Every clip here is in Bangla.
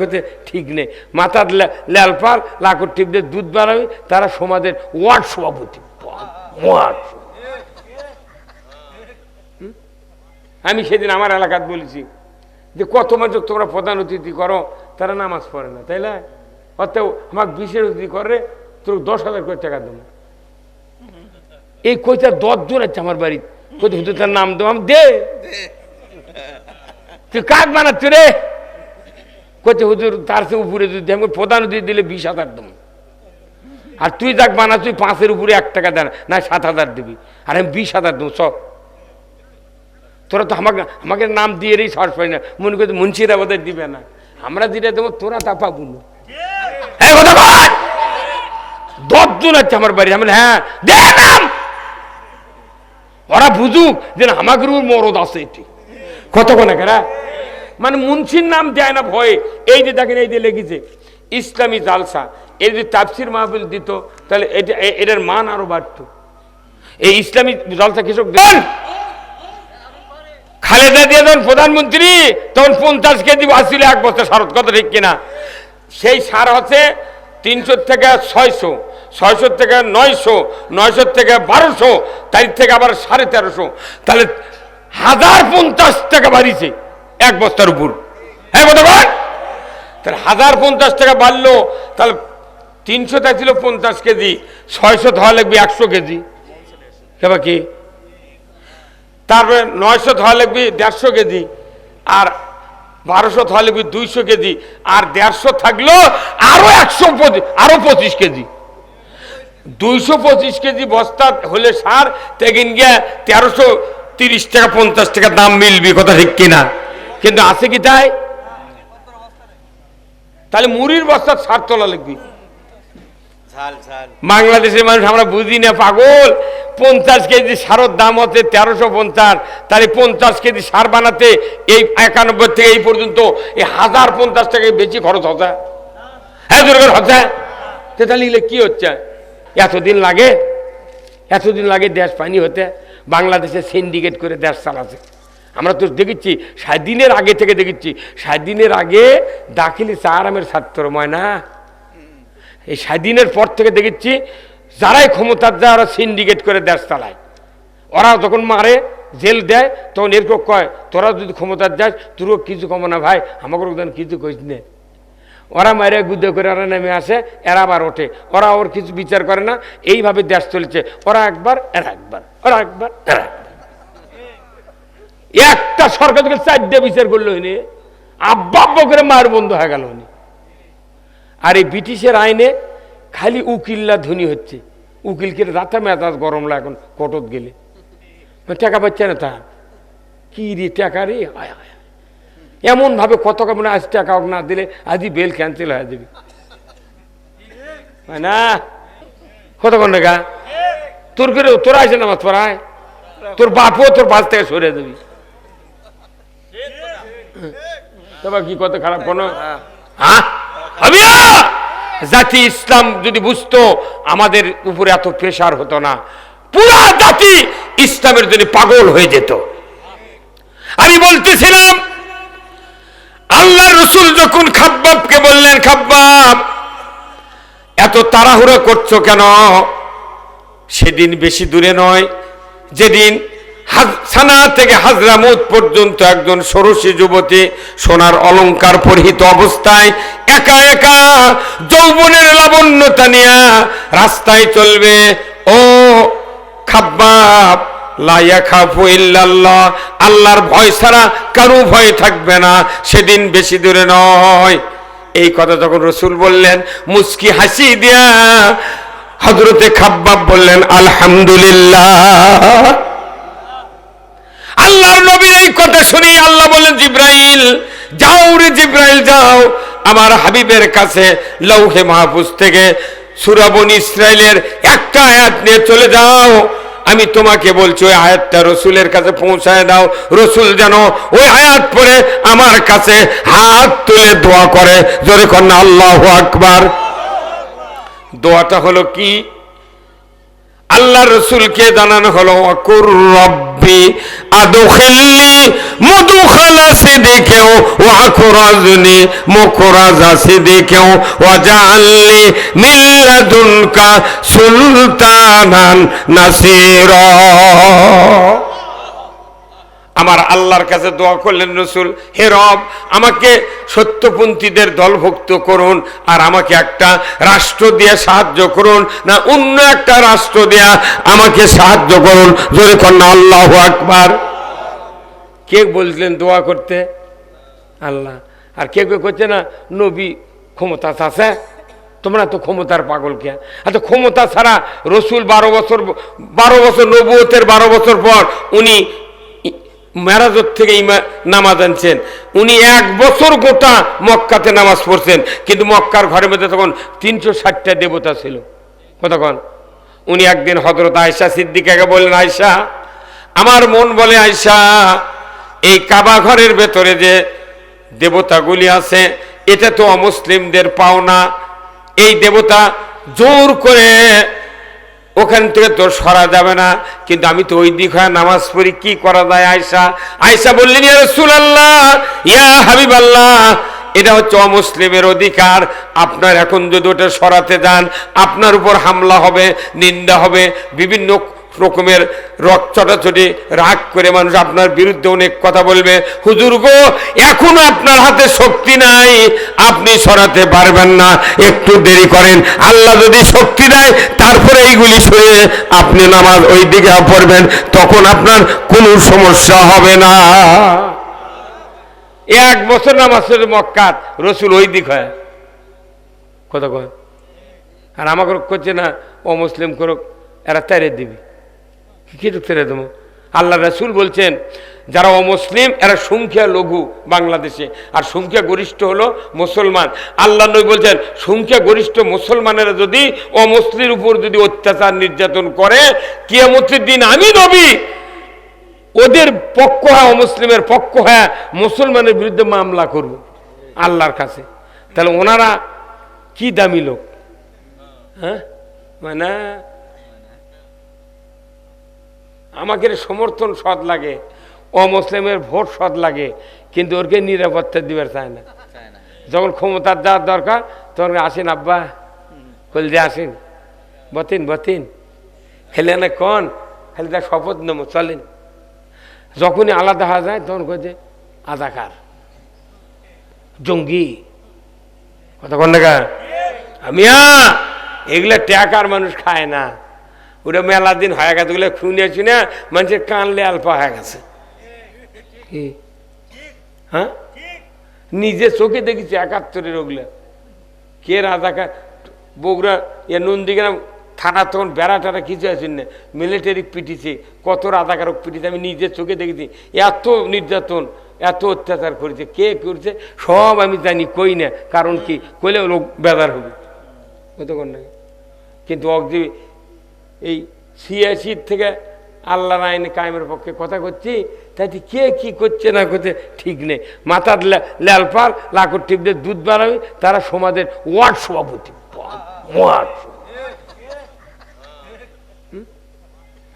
হতে ঠিক নেই মাথার লালপার লাকড় টিপ দিয়ে দুধ বাড়াবে তারা সমাজের ওয়ার্ড সভাপতি। আমি সেদিন আমার এলাকাত বলেছি যে কত মানুষ তোমরা প্রধান অতিথি করো তারা নামাজ পড়ে না, তাই না? অর্থাৎ আমাকে বিশেষ অতিথি করে তোর 10,000 করে টাকা দেবো। এই কইটা 10 জন আছে আমার বাড়ি, কোথায় হুজুর তার নাম দেবো, আমি দে তুই কাক বানাচ্ছ রে? কোথায় হুজুর তার সে উপরে যদি আমি প্রধান অতিথি দিলে 20,000 দেবো, আর তুই যাক বানা তুই 5-এর উপরে 1 টাকা দেন না 7,000 দিবি, আর আমি 20,000 দেবো। সব তোরা তো আমাকে নাম দিয়ে রেই সাহস পাই না, মনে করতে মুন্সিরা বোধহয় দিবে না, আমরা দিলে দেবো, তোরা তা পাবো না। 10 জন আছে আমার বাড়ি, আমি হ্যাঁ দে নাম, ওরা বুঝুক যে আমাকে মরদ আছে এটি কতক্ষণ এখানে, মানে মুন্সির নাম দেয় না ভয়ে। এই যে দেখেন এই যে লেগেছে ইসলামী জালসা, এই যে তাফসির মাহফিল দিত তাহলে এটার মান আরো বাড়ত। এই ইসলামী জালসা কৃষক দেন খালেদা দিয়ে যখন প্রধানমন্ত্রী তখন 50 কেজি আসছিল 1 বছর সারত, কত ঠিক কিনা? সেই সার হচ্ছে 300 থেকে 600, 600 থেকে 900, 900 থেকে 1200, তার থেকে আবার 1350, তাহলে 1050 টাকা বাড়িছে 1 বস্তার উপর। হ্যাঁ কথা বল, তাহলে 1050 টাকা বাড়লো, তাহলে 300 ছিল 50 কেজি, 600 ধোয়া লাগবে 100 কেজি, কেবা কি? তারপরে 900 ধোয়া লাগবে 150 কেজি, আর 1200 ধোয়া লাগবে 200 কেজি, আর 150 থাকলো আরো 125, আরো 25 কেজি, 225 কেজি বস্তা হলে সার তেগিন গিয়া 1330 টাকা 50 টাকা দাম মিলবে, কথা ঠিক কিনা? কিন্তু আছে কি তাই? তাহলে মুড়ির বস্তার সার তোলা লাগবে। বাংলাদেশের মানুষ আমরা বুঝি না, পাগল। 50 কেজি সারের দাম হচ্ছে 1350, তাহলে 50 কেজি সার বানাতে এই 91 থেকে এই পর্যন্ত এই 1050 টাকায় বেশি খরচ হচ্ছে। হ্যাঁ দরকার হচ্ছে, তাহলে কি হচ্ছে? এতদিন লাগে দেশ পানি হতে। বাংলাদেশে সিন্ডিকেট করে দেশ চালাচ্ছে। আমরা তো দেখেছি স্বাধীনের আগে থেকে দেখেছি, স্বাধীনের আগে দাখিলি চারামের ছাত্র ময়না, এই স্বাধীনের পর থেকে দেখেছি যারাই ক্ষমতার যায় ওরা সিন্ডিকেট করে দেশ চালায়। ওরা যখন মারে জেল দেয় তখন এরকম কয় তোরা যদি ক্ষমতার যাস তোরও কিছু কম না ভাই, আমাকে কিছু কইস নে। ওরা মারে গুদ্ধ করে ওরা নেমে আসে, এরা আবার ওঠে, ওরা ওর কিছু বিচার করে না। এইভাবে দেশ চলেছে, ওরা একবার এরা একবার, ওরা একবার এরা একবার। একটা সরকার থেকে 4টে বিচার করলো হইনি, আব্বা করে মার বন্ধ হয়ে গেল উনি। আর এই ব্রিটিশের আইনে খালি উকিল্লা ধনী হচ্ছে, উকিলকে রাতে মেজাজ গরম লাগে এখন কোর্টত গেলে, টাকা পাচ্ছে না। তা কি রে টাকা রে, এমন ভাবে কত কেমন, আজ টাকা না দিলে আজই বেল ক্যান্সেল হয়ে যাবে না, কতক্ষণ টাকা তোর করে তোরা আসে নামাজ পড়ায়, তোর বাপও তোর বাস থেকে সরে দেবি। তবে কি কত খারাপ কোন জাতি ইসলাম যদি বুঝতো আমাদের উপরে এত প্রেশার হতো না, পুরা জাতি ইসলামের জন্য পাগল হয়ে যেত। আমি বলতেছিলাম আল্লাহ রসুল যখন খাব্বাবকে বললেন, খাব্বাব এত তাড়াহুড়ো করছো কেন? সেদিন বেশি দূরে নয়, যেদিন সানা থেকে হাজরামুত পর্যন্ত একজন ষোড়শী যুবতী সোনার অলংকার পরিহিত অবস্থায় একা একা যৌবনের লাবণ্যতা নিয়ে রাস্তায় চলবে। ও খাব্বাব লা ইয়াখাফু ইল্লাল্লাহ, আল্লাহর ভয় ছাড়া কারো ভয় থাকবে না, সেদিন বেশি দূরে নয়। এই কথা যখন রসুল বললেন, মুস্কি হাসি দিয়া হযরতে খাব্বাব বললেন আলহামদুলিল্লাহ। আল্লাহর নবীর এই কথা শুনে আল্লাহ বললেন, জিব্রাইল যাও রে জিব্রাইল যাও, আমার হাবিবের কাছে লৌহে মাহফুজ থেকে সূরা বনী ইসরাইলের একটা আয়াত নিয়ে চলে যাও। আমি তোমাকে বলছি ওই আয়াতটা রসুলের কাছে পৌঁছায় দাও, রসুল যেন ওই আয়াত পড়ে আমার কাছে হাত তুলে দোয়া করে। জোরে কর না আল্লাহু আকবার। দোয়াটা হলো কি? আল্লাহ রসুলকে জানানো হলো কুর রব্বি আদখিলনি মুদখালা সিদিকেও ওয়া আখরাজনি মুখরাজা সিদিকেও ওয়া জাআলনি মিন লাদুনকা সুলতানান নাসীরা। আমার আল্লাহর কাছে দোয়া করলেন রসুল, হে রব, আমাকে সত্যপন্থীদের দলভুক্ত করুন, আর আমাকে একটা রাষ্ট্র দিয়ে সাহায্য করুন, না অন্য একটা রাষ্ট্র দিয়ে আমাকে সাহায্য করুন। জোরে কন্যা আল্লাহু আকবার। কে বললেন দোয়া করতে? আল্লাহ। আর কে কে করছে না নবী ক্ষমতা আছে, তোমরা তো ক্ষমতার পাগল কে? আচ্ছা, ক্ষমতা ছাড়া রসুল 12 বছর নবুয়তের 12 বছর পর উনি মেরাজত থেকে নামাজ আনছেন। উনি 1 বছর গোটা মক্কাতে নামাজ পড়ছেন, কিন্তু মক্কার ঘরের মধ্যে তখন 360টা দেবতা ছিল। কতক্ষণ? উনি একদিন হযরত আয়েশা সিদ্দিকাকে বললেন, আয়েশা, আমার মন বলে আয়েশা, এই কাবা ঘরের ভেতরে যে দেবতাগুলি আছে এটা তো অমুসলিমদের পাওনা, এই দেবতা জোর করে ওখান থেকে তো সরা যাবে না, কিন্তু আমি তো ওই দিক হয়ে নামাজ পড়ি, কি করা যায়? আয়েশা বললেন, ইয়া রাসূলুল্লাহ, ইয়া হাবিবাল্লাহ, এটা হচ্ছে অমুসলিমের অধিকার, আপনার এখন যদি ওটা সরাতে যান আপনার উপর হামলা হবে, নিন্দা হবে, বিভিন্ন রকমের রক্তচাটাচটি রাগ করে মানুষ আপনার বিরুদ্ধে অনেক কথা বলবে। হুজুর গো, এখনো আপনার হাতে শক্তি নাই, আপনি সরাতে পারবেন না, একটু দেরি করেন, আল্লাহ যদি শক্তি দেয় তারপরে এইগুলি সরে আপনি নামাজ ওই দিকে পড়বেন, তখন আপনার কোনো সমস্যা হবে না। 1 বছর নামাজ মক্কাত রসুল ওই দিক হয় কথা কয়, আর আমাকে করছে না অমুসলিম করুক, এরা তেরে দিবি, কি তেরে দেবো? আল্লাহ রাসূল বলছেন যারা অমুসলিম এরা সংখ্যা লঘু বাংলাদেশে, আর সংখ্যা গরিষ্ঠ হলো মুসলমান। আল্লাহ নবী বলছেন সংখ্যা গরিষ্ঠ মুসলমানেরা যদি অমুসলিমের উপর যদি অত্যাচার নির্যাতন করে, কিয়ামতের দিন আমি নবী ওদের পক্ষ হয়, অমুসলিমের পক্ষ হয়, মুসলমানের বিরুদ্ধে মামলা করব আল্লাহর কাছে। তাহলে ওনারা কি দামি লোক, হ্যাঁ? মানে আমাকে সমর্থন সৎ লাগে, অমুসলিমের ভোট সৎ লাগে, কিন্তু ওরকে নিরাপত্তা দিবার চায় না। যখন ক্ষমতার দেওয়ার দরকার তখন আসেন আব্বা, বল যে আসেন, বতিন খেলে না কন, খালি তার শপথ নেব চলেন। যখনই আলাদা হওয়া যায় তখন কয়ে আজাকার, জঙ্গি, কথা কন না? আমিয়া এগুলা ট্যাকার মানুষ খায় না, ওটা মেলা দিন হয়ে গেছে, ওগুলো শুনে মানুষের কানলে আলপা হয়ে গেছে। হ্যাঁ, নিজে চোখে দেখেছি 71-এর ওগুলা। কে রাজাকার বগুড়া নন্দীগ্রাম থানা তখন বেড়া টাড়া কিছু আছে না, মিলিটারি পিটিছে, কত রাজাকারক পিটিছে, আমি নিজের চোখে দেখেছি। এত নির্যাতন, এত অত্যাচার করেছে, কে করছে সব আমি জানি, কই না, কারণ কি কইলে লোক বেজার হবে, কতক্ষণ না। কিন্তু অগজি এই 86 থেকে আল্লাহর আইনে কায়েমের পক্ষে কথা করছি, তাই কে কি করছে না করছে ঠিক নেই। মাথার লালপার লাকড় টিপ দিয়ে দুধ বাড়াবে, তারা সমাজের ওয়ার্ড সভাপতি।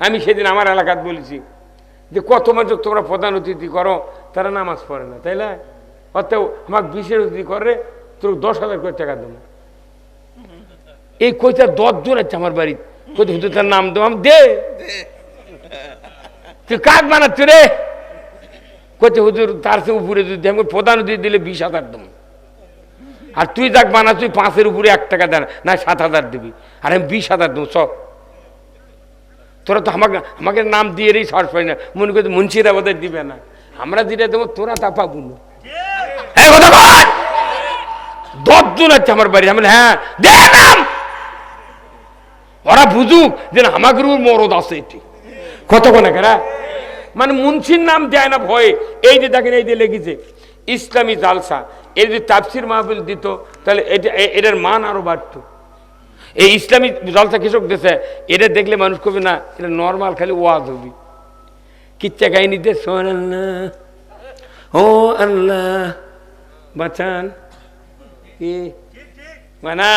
আমি সেদিন আমার এলাকাত বলেছি যে কত মানুষ তোমরা প্রধান অতিথি করো, তারা নামাজ পড়ে না, তাই না? অর্থাৎ আমাকে বিশেষ অতিথি করে তোর 10,000 করে টাকা দেবো। এই কইটা 10 জন আছে আমার বাড়ি, কোথায় হুজুর তার নাম দেবো, আমি দে, তুই কাক বানাচ্ছ রে? কোথায় হুজুর তার সে উপরে যদি আমি প্রধান অতিথি দিলে 20,000 দেবো, আর তুই যাক বানাচ্ছ 5-এর উপরে 1 টাকা দেন না, 7,000 দিবি, আর আমি 20,000 দেবো। সব তোরা তো আমাকে নাম দিয়ে রেই সরস পাই না, মনে করতে মুন্সিরা বোধ দিবে না, আমরা যেটা দেবো তোরা তা পাবো না। 10 জন আছে আমার বাড়ি, আমি হ্যাঁ দে নাম, ওরা বুঝুক যে আমাকে মরদ আছে, এটি কতক্ষণ এরা মানে মুন্সির নাম দেয় না ভয়ে। এই যে দেখেন, এই যে লেগেছে ইসলামী জালসা, এই যে তাফসির মাহফিল দিত, তাহলে এটার মান আরো বাড়ত। এই ইসলামী জালসা কৃষক দেশে এটা দেখলে মানুষ কবে না, এটা নর্মাল খালি ওয়াজ হবি, কিচ্ছা কাহিনী দে, সুবহানাল্লাহ, ও আল্লাহ বাঁচান, কি মানে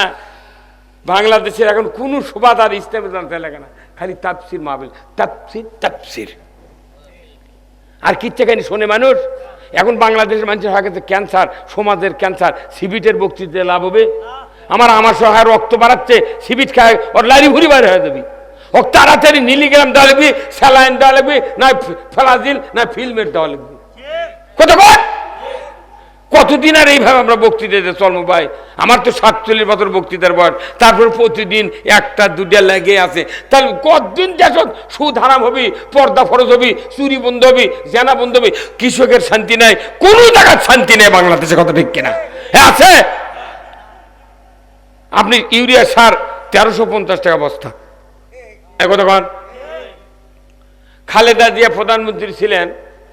বাংলাদেশের এখন কোনো সুবাদার ইসলামী জালসা লাগে না, খালি তাফসির মাহফিল, তাফসির তাফসির, আর কিচ্ছা খানি শোনে মানুষ। এখন বাংলাদেশের মানুষের হয়ে গেছে ক্যান্সার, সমাজের ক্যান্সার। সিবিটের বক্তৃতা লাভ হবে? আমার সহায় রক্ত বাড়াচ্ছে, সিবিট খায় ওর লারি ভুরি বাইরে হয়ে যাবি। ও তাড়াতাড়ি মিলিগ্রাম দেওয়া লাগবি, স্যালাইন দেওয়া লাগবি, না ফ্লাজিল, না ফিল্মের দেওয়া লাগবি। কতদিন আর এইভাবে আমরা বক্তৃতা দিতে চলবো ভাই? আমার তো 47 বছর বক্তৃতার বয়স, তারপর প্রতিদিন একটা দুটা লেগে আছে। তাহলে কতদিন দেশ সুদ হারাম হবি, পর্দা ফরজ হবি, চুরি বন্ধ হবি, জেনা বন্ধ হবি, কৃষকের শান্তি নাই, কোনো জায়গার শান্তি নেই বাংলাদেশে, কথা ঠিক কিনা? হ্যাঁ আছে। আপনি ইউরিয়া সার 1350 টাকা বস্তা, কতক্ষণ? খালেদা জিয়া প্রধানমন্ত্রী ছিলেন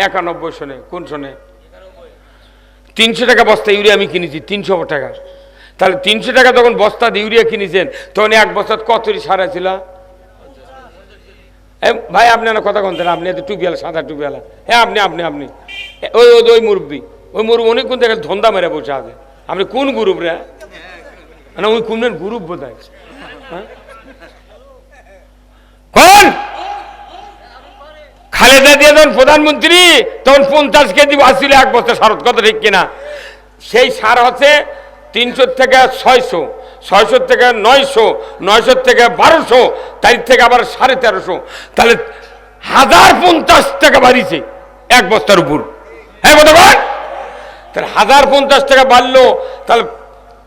91 সনে, কোন সনে? 300 টাকা বস্তা ইউরিয়া আমি কিনেছি, 300 টাকা। তাহলে 300 টাকা যখন বস্তা ইউরিয়া কিনেছেন, তখন এক বস্তা কতটি সার ছিল ভাই? আপনি না কথা কন, আপনি এত টুপিওয়ালা, সাদা টুপিওয়ালা। হ্যাঁ আপনি আপনি আপনি ওই মুরব্বী, ওই মুরব্বী অনেক কোন জায়গায় ধন্দা মেরে বসে আছে। আপনি কোন গ্রুপ রে? না ওই কোন গ্রুপ বোধ হয়। কোন খালেদা জিয়া যখন প্রধানমন্ত্রী তখন 50 কেজি আসছিল এক বস্তা সার, কথা ঠিক কিনা? সেই সার হচ্ছে 300 থেকে 600, 600 থেকে 900, 900 থেকে 1200, তার থেকে আবার 1350। তাহলে 1050 টাকা বাড়িছে এক বস্তার উপর। হ্যাঁ কতক্ষণ? তাহলে 1050 টাকা বাড়লো। তাহলে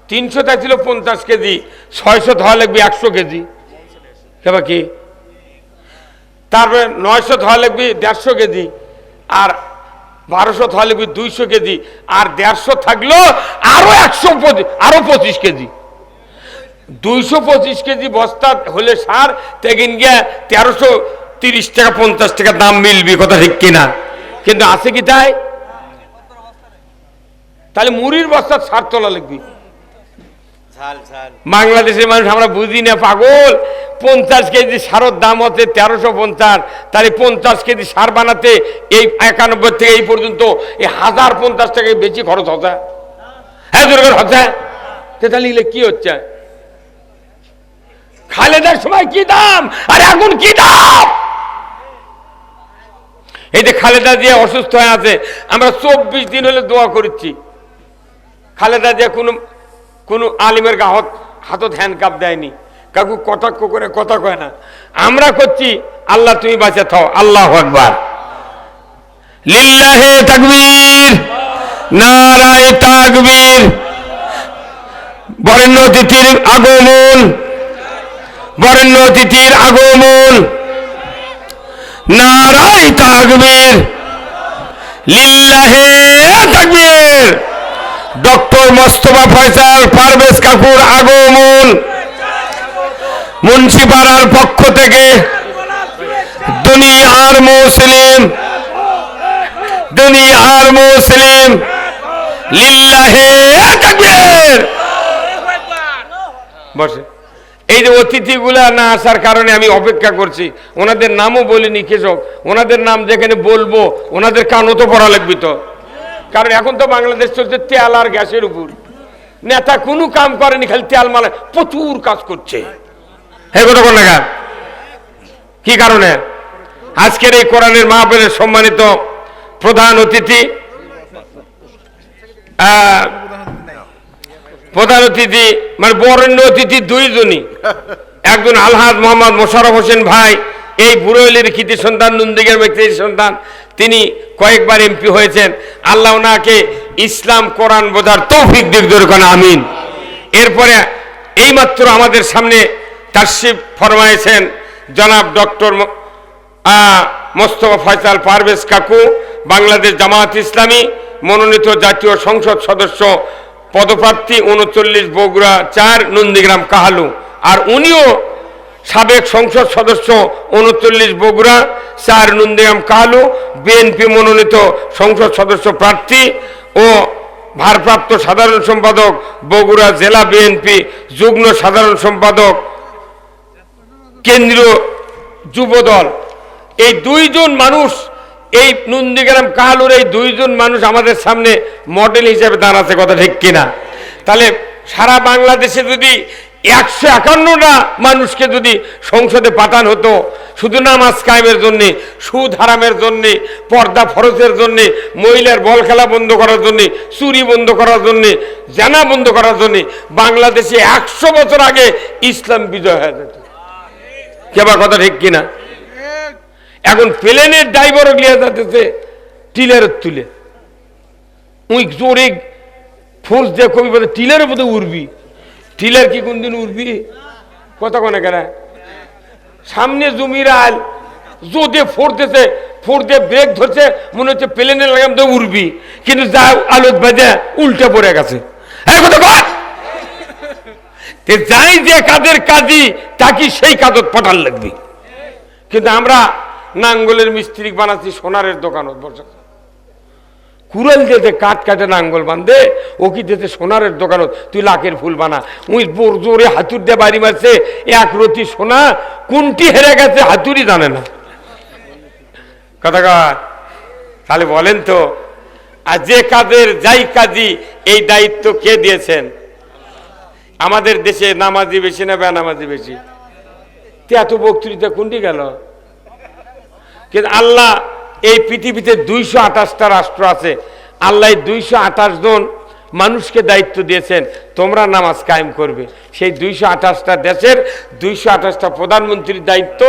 300 টা ছিল 50 কেজি, 600 ধোয়া লাগবে 100 কেজি, কেবা কি? তারপরে 900 ধোয়া লাগবে 150 কেজি, আর 1200 ধোয়া লাগবে 200 কেজি, আর 150 থাকলো আরো 25 কেজি। 225 কেজি বস্তা হলে সার তেগিন গিয়া 1330 টাকা 50 টাকা দাম মিলবি, কথা ঠিক কিনা? কিন্তু আছে কি তাই? তাহলে মুড়ির বস্তা সার তোলা লাগবে। বাংলাদেশের মানুষ আমরা বুঝি না, পাগল। 50 কেজি সারের দাম হচ্ছে 1350, তাহলে 50 কেজি সার বানাতে এই 91 থেকে এই পর্যন্ত 1050 টাকা বেশি খরচ হচ্ছে। হ্যাঁ দুর্গর হচ্ছে। তাহলে কি হচ্ছে? খালেদার সময় কি দাম আর এখন কি দাম? এই যে খালেদা জিয়া অসুস্থ হয়ে আছে, আমরা 24 দিন হলে দোয়া করছি। খালেদা জিয়া কোন আলিমের হাতত হ্যান্ডকাপ দেয়নি, কাকু কটাক্ষ করে কথা কয় না। আমরা করছি আল্লাহ তুমি বাঁচা থাও। আল্লাহু আকবার, লিল্লাহে তাকবীর, নারায়ে তাকবীর। বরেণ্য অতিথির আগমন, বরেণ্য অতিথির আগমন, নারায়ে তাকবীর, লিল্লাহে তাকবীর। ডক্টর মোস্তফা ফয়সাল পারভেজ কাকুর আগমন মুন্সিপাড়ার পক্ষ থেকে দুনিয়ার মুসলিম, দুনিয়ার মুসলিম, লিল্লাহে তাকবীর। বসে। এই যে অতিথিগুলা না আসার কারণে আমি অপেক্ষা করছি, ওনাদের নামও বলিনি কৃষক, ওনাদের নাম যেখানে বলবো ওনাদের কানও তো পড়া লাগবে তো। কারণ এখন তো বাংলাদেশ চলছে তেল আর গ্যাসের উপর। নেতা কোনো কাম করেনি, খালি তেল মালে প্রচুর কাজ করছে। হ্যাঁ কত কোন টাকা? কি কারণে? আজকের এই কোরআনের মাহফিলের সম্মানিত প্রধান অতিথি, প্রধান অতিথি মানে বরেণ্য অতিথি দুইজনই। একজন আলহাজ মোহাম্মদ মোশাররফ হোসেন ভাই, এই বুড়োলির কৃতি সন্তান, নন্দীগের ব্যক্তির সন্তান। তিনি কয়েকবার এমপি হয়েছেন। আল্লাহ ওনাকে ইসলাম কোরআন বোঝার তৌফিক দিক দরকার, আমিন। এরপরে এইমাত্র আমাদের সামনে তাশরিফ ফরমায়েছেন জনাব ডক্টর মোস্তফা ফয়সাল পারভেজ কাকু, বাংলাদেশ জামায়াত ইসলামী মনোনীত জাতীয় সংসদ সদস্য পদপ্রার্থী 39 বগুড়া 4 নন্দীগ্রাম কাহালু। আর উনিও সাবেক সংসদ সদস্য 39 বগুড়া 4 নন্দীগ্রাম কাহালু, বিএনপি মনোনীত সংসদ সদস্য প্রার্থী ও ভারপ্রাপ্ত সাধারণ সম্পাদক বগুড়া জেলা বিএনপি, যুগ্ম সাধারণ সম্পাদক কেন্দ্রীয় যুবদল। এই দুইজন মানুষ, এই নন্দীগ্রাম কাহালুর এই দুইজন মানুষ আমাদের সামনে মডেল হিসেবে দাঁড়াচ্ছে, কথা ঠিক কিনা? তাহলে সারা বাংলাদেশে যদি 151টা মানুষকে যদি সংসদে পাঠানো হতো শুধু নামাজ কায়েমের জন্য, সুদ হারামের জন্য, পর্দা ফরজের জন্য, মহিলার বল খেলা বন্ধ করার জন্য, চুরি বন্ধ করার জন্য, জানা বন্ধ করার জন্য, বাংলাদেশে 100 বছর আগে ইসলাম বিজয় হয়ে যেত। কেবা কথা ঠিক কিনা? এখন প্লেনের ড্রাইভারও লিয়ে যাচ্ছে টিলের তুলে, উই জোরে ফোর্স দিয়ে কবি বলে টিলের মধ্যে উড়বি। টিলের কি কোনদিন উড়বি? কথা কোনে কেন? সামনে জমির আল জোদে ফোরতেছে, ফোর দিয়ে ব্রেক ধরছে, মনে হচ্ছে প্লেনের লাগাম তো উড়বি, কিন্তু যা আলোত বাজে উল্টে পড়ে গেছে। যাই যে কাজের কাজই তাকে সেই কাজত পাঠান লাগবে। কিন্তু আমরা নাঙ্গলের মিস্ত্রি বানাচ্ছি সোনারের দোকানত বসে, কুড়াল দিতে কাঠ কাটে নাঙ্গল বান্ধে, ও কি দিতে সোনারের দোকানত তুই লাখের ফুল বানা। উই বোর জোরে হাতুর দিয়ে বাড়ি মারছে, এক রতি সোনা কোনটি হেরে গেছে হাতুড়ি জানে না। কথা কয় তাহলে বলেন তো, আর যে কাজের যাই কাজী এই দায়িত্ব কে দিয়েছেন? আমাদের দেশে নামাজি বেশি না বেনামাজি বেশি? এত বক্তৃতা কোনটি গেল? কিন্তু আল্লাহ এই পৃথিবীতে 228টা রাষ্ট্র আছে, আল্লাহ 228 জন মানুষকে দায়িত্ব দিয়েছেন তোমরা নামাজ কায়েম করবে। সেই 228টা দেশের 228টা প্রধানমন্ত্রীর দায়িত্ব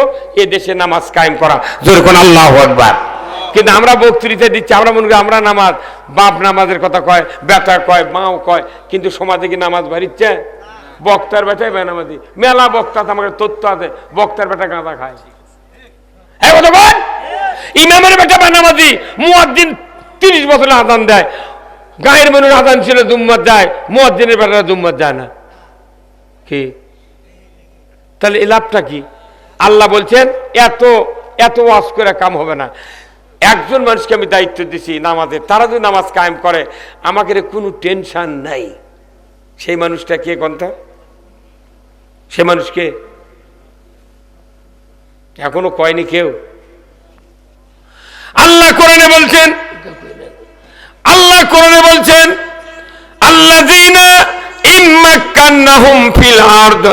এ দেশে নামাজ কায়েম করা। যেরকম আল্লাহু আকবার। কিন্তু আমরা বক্তৃতা দিচ্ছি, আমরা মনে করি আমরা নামাজ, বাপ নামাজের কথা কয়, বেটা কয়, মাও কয়, কিন্তু সমাজে কি নামাজ বাড়িচ্ছে? বক্তার বেটাই বেনামাজি। মেলা বক্তা আমাকে তথ্য আছে, বক্তার বেটা গাঁদা খায়। হ্যাঁ কথা বল। ইমামের বেটা বেনামাজি, মুয়াজ্জিন 30 বছরে আযান দেয়, গায়ের মানুষ আযান ছিল জুম্মাত যায়, মুয়াজ্জিনের বেটারা জুম্মাত যায় না। কি তাহলে এই লাভটা কি? আল্লাহ বলছেন এত এত ওয়াজ করে কাম হবে না। একজন মানুষকে আমি দায়িত্ব দিছি নামাজের, তারা যদি নামাজ কায়েম করে আমাকে কোনো টেনশন নাই। সেই মানুষটা কে কোনটা? সে মানুষকে এখনো কয়নি কেউ। আল্লাহ কোরআনে বলছেন, আল্লাহ কোরআনে বলছেন আল্লাযীনা ইম্মাক্কান্নাহুম ফিল আরদ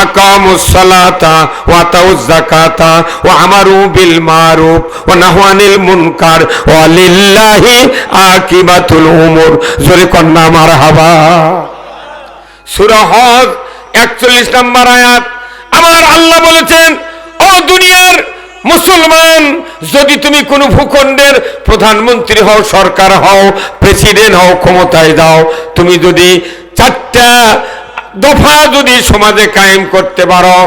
আকামুস সালাতা ওয়া আতাউয যাকাতা ওয়া আমারু বিল মারুফ ওয়া নাহু আনিল মুনকার ওয়া লিল্লাহি আকিবাতুল উমুর। জোরে কন্না মারহাবা। সূরা হজ 41 নম্বর আয়াত। আমার আল্লাহ বলেছেন, ও দুনিয়ার মুসলমান, যদি তুমি কোনো ভূখণ্ডের প্রধানমন্ত্রী হও, সরকার হও, প্রেসিডেন্ট হও, ক্ষমতায় যাও, তুমি যদি 4টা দফা যদি সমাজে কায়েম করতে পারো,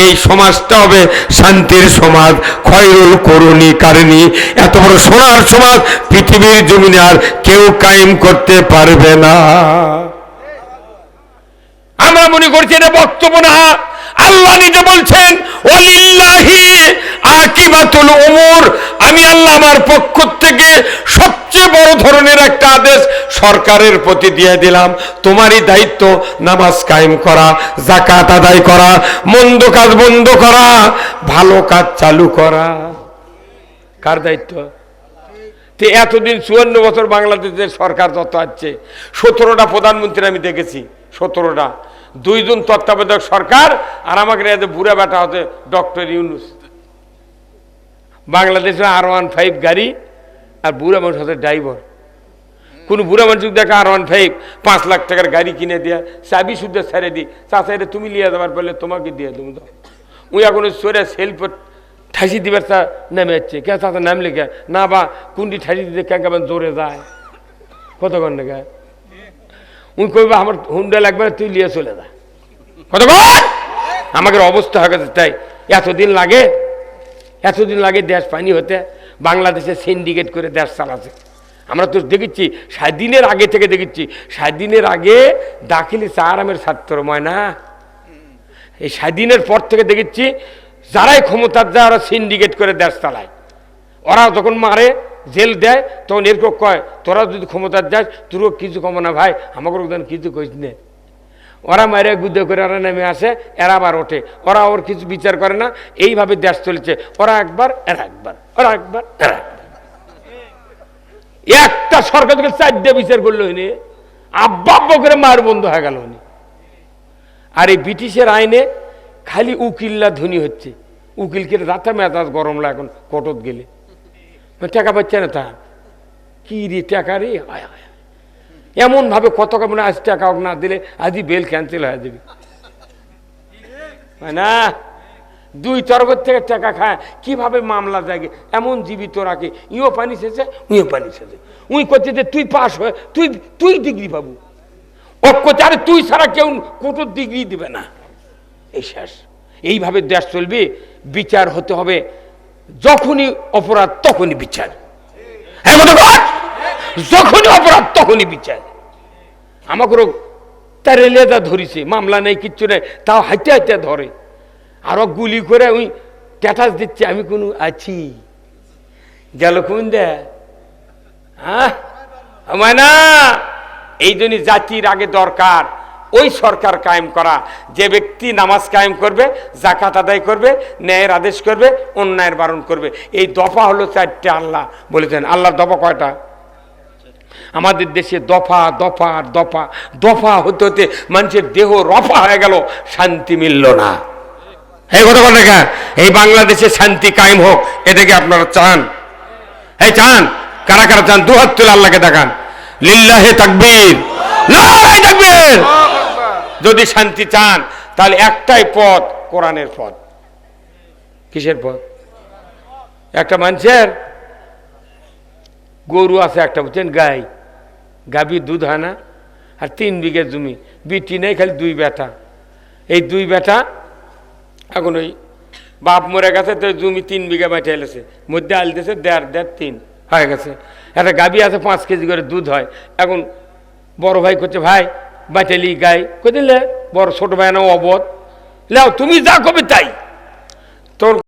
এই সমাজটা হবে শান্তির সমাজ। খয়রুল করুনি কারণী, এত বড় সোনার সমাজ পৃথিবীর জমিনে আর কেউ কায়েম করতে পারবে না। আমরা মনে করছি এটা বক্তব্য না, আল্লাহ নিজে বলছেন ওয়ালিল্লাহি আকিবাতুল উমুর। আমি আল্লাহ আমার পক্ষ থেকে সবচেয়ে বড় ধরনের একটা আদেশ সরকারের প্রতি দিয়ে দিলাম, তোমারই দায়িত্ব নামাজ কায়েম করা, যাকাত আদায় করা, মন্দ কাজ বন্ধ করা, ভালো কাজ চালু করা। কার দায়িত্ব? এতদিন 54 বছর বাংলাদেশের সরকার যত আছে, 17টা প্রধানমন্ত্রী আমি দেখেছি, 17টা, 2 জন তত্ত্বাবধায়ক সরকার, আর আমাকে বুড়া বেটা হতে ডক্টর ইউনুস। বাংলাদেশে R15 গাড়ি, আর বুড়া মানুষ হতে ড্রাইভার। কোন বুড়া মানুষ দেখা R15 5 লাখ টাকার গাড়ি কিনে দেয়া, চাবি শুদ্ধ ছেড়ে দিই, চাচা এটা তুমি লিয়ে যাবার বললে তোমাকে দিয়ে তুমি দাও। উই এখন সরে সেলফ ঠাসি দিবার চা নেমে যাচ্ছে, কে চাচা নাম লিখে না, বা কোনটি ঠাসি দিতে কে কেমন জোরে যায়, কতক্ষণ লেগে উনি কইবা আমার হুন্ডা লাগবে, তুই নিয়ে চলে যা। কতক্ষণ আমাকে অবস্থা হয়ে গেছে। তাই এতদিন লাগে দেশ পানি হতে। বাংলাদেশে সিন্ডিকেট করে দেশ চালাচ্ছে। আমরা তো দেখেছি স্বাধীনের আগে থেকে দেখেছি, স্বাধীনের আগে দাখিলি চারামের ছাত্র ময়না, এই স্বাধীনের পর থেকে দেখেছি যারাই ক্ষমতার যায় ওরা সিন্ডিকেট করে দেশ চালায়। ওরা যখন মারে জেল দেয় তখন এরকম কয়, তোরা যদি ক্ষমতার যাস তোরও কিছু কম না ভাই, আমাকে কিছু কইস নে। ওরা মারে গুদ্ধ করে ওরা নেমে আসে, এরা আবার ওঠে, ওরা ওর কিছু বিচার করে না। এইভাবে দেশ চলেছে, ওরা একবার এরা একবার, ওরা একবার এরা একবার। একটা সরকার থেকে 4টে বিচার করলো, আব্বা আব্বা করে মায়ের বন্ধ হয়ে গেল। আর এই ব্রিটিশের আইনে খালি উকিল্লা ধনী হচ্ছে, উকিলকে রাতে মেজাজ গরম লাগে এখন কোর্টত গেলে, টাকা পাচ্ছে না তার, কি রে টাকা রে, আয় আয় এমন ভাবে কত কেমন, আজ টাকা না দিলে আজই বেল ক্যান্সেল হয়ে যাবে না, দুই তরফের থেকে টাকা খায়, কিভাবে মামলা জাগে এমন জীবিত রাখে, ইও পানি শেষে উইও পানি শেষে, উই করছে যে তুই পাস হয়ে তুই তুই ডিগ্রি পাবো, অক্ষতে আরে তুই ছাড়া কেউ কোটো ডিগ্রি দিবে না, এই শেষ। এইভাবে দেশ চলবে, বিচার হতে হবে, যখনই অপরাধ তখনই বিচার, যখনই অপরাধ তখনই বিচার। আমাকে তার লেদা ধরিছে, মামলা নেই কিচ্ছু নেই, তাও হাইতে হাইতে ধরে, আরো গুলি করে ওই স্ট্যাটাস দিচ্ছে আমি কোনো আছি, গেল কোন দে, হ্যাঁ না। এই জন্য জাতির আগে দরকার ওই সরকার কায়েম করা, যে ব্যক্তি নামাজ কায়েম করবে, জাকাত আদায় করবে, ন্যায়ের আদেশ করবে, অন্যায়ের বারণ করবে। এই দফা হলো চারটে, আল্লাহ বলেছেন। আল্লাহর দফা কয়টা? আমাদের দেশে দফা দফা দফা দফা হতে হতে মানুষের দেহ রফা হয়ে গেল, শান্তি মিলল না। এই কথা বলে না, এই বাংলাদেশে শান্তি কায়েম হোক, এটাকে আপনারা চান? এই চান? কারা কারা চান? দুহাত তুলে আল্লাহকে দেখান, লিল্লাহে তাকবীর, নারায়ে তাকবীর। যদি শান্তি চান তাহলে একটাই পথ, কোরআনের পথ। কিসের পথ? একটা মানুষের গরু আছে একটা, বুঝছেন, গাই, গাভী দুধ হয় না, আর 3 বিঘা জমি, বিটি নেই, খালি 2 বেটা। এই 2 বেটা এখন ওই বাপ মরে গেছে, তো জমি 3 বিঘা বেটে এলেছে, মধ্যে আল দিয়েছে 1.5 3 হয়ে গেছে। একটা গাভী আছে 5 কেজি করে দুধ হয়। এখন বড় ভাই করছে, ভাই বাটেলি গাই, কোথায় বড় ছোট ভাই না অবধ, লেও তুমি যা কবে তাই তোর